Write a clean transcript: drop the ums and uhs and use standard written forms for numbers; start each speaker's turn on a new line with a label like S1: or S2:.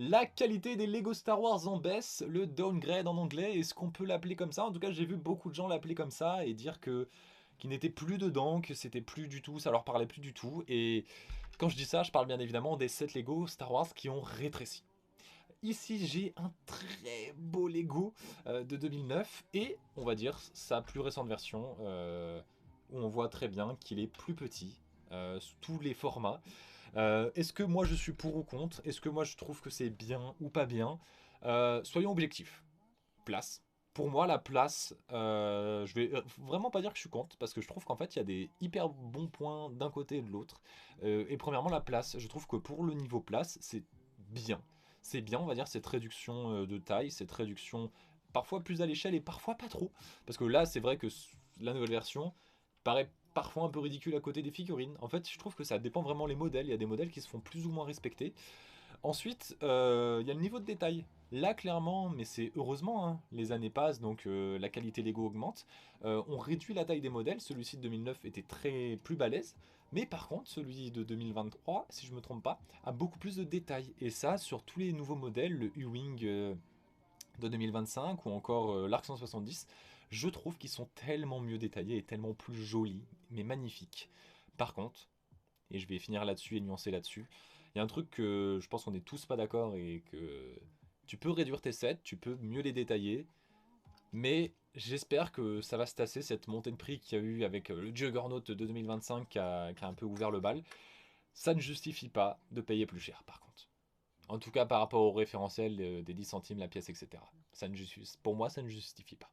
S1: La qualité des Lego Star Wars en baisse, le downgrade en anglais, est-ce qu'on peut l'appeler comme ça? En tout cas, j'ai vu beaucoup de gens l'appeler comme ça et dire que qu'ils n'étaient plus dedans, que c'était plus du tout, ça leur parlait plus du tout. Et quand je dis ça, je parle bien évidemment des 7 Lego Star Wars qui ont rétréci. Ici, j'ai un très beau Lego de 2009 et on va dire sa plus récente version où on voit très bien qu'il est plus petit sous tous les formats. Est-ce que moi je suis pour ou contre? Est-ce que moi je trouve que c'est bien ou pas bien? Soyons objectifs. Place. Pour moi, la place, je vais vraiment pas dire que je suis contre, parce que je trouve qu'en fait, il y a des hyper bons points d'un côté et de l'autre. Et premièrement, la place, je trouve que pour le niveau place, c'est bien. C'est bien, on va dire, cette réduction de taille, cette réduction parfois plus à l'échelle et parfois pas trop. Parce que là, c'est vrai que la nouvelle version paraît parfois un peu ridicule à côté des figurines. En fait, je trouve que ça dépend vraiment les modèles. Il y a des modèles qui se font plus ou moins respecter. Ensuite, il y a le niveau de détail. Là, clairement, mais c'est heureusement, hein, les années passent, donc la qualité Lego augmente. On réduit la taille des modèles. Celui-ci de 2009 était très plus balèze. Mais par contre, celui de 2023, si je ne me trompe pas, a beaucoup plus de détails. Et ça, sur tous les nouveaux modèles, le U-Wing de 2025 ou encore l'Arc 170, je trouve qu'ils sont tellement mieux détaillés et tellement plus jolis, mais magnifiques. Par contre, et je vais finir là-dessus et nuancer là-dessus. Il y a un truc que je pense qu'on est tous pas d'accord et que tu peux réduire tes sets, tu peux mieux les détailler, mais j'espère que ça va se tasser cette montée de prix qu'il y a eu avec le Juggernaut de 2025 qui a un peu ouvert le bal. Ça ne justifie pas de payer plus cher par contre. En tout cas par rapport au référentiel des 10 centimes la pièce, etc. Pour moi, ça ne justifie pas.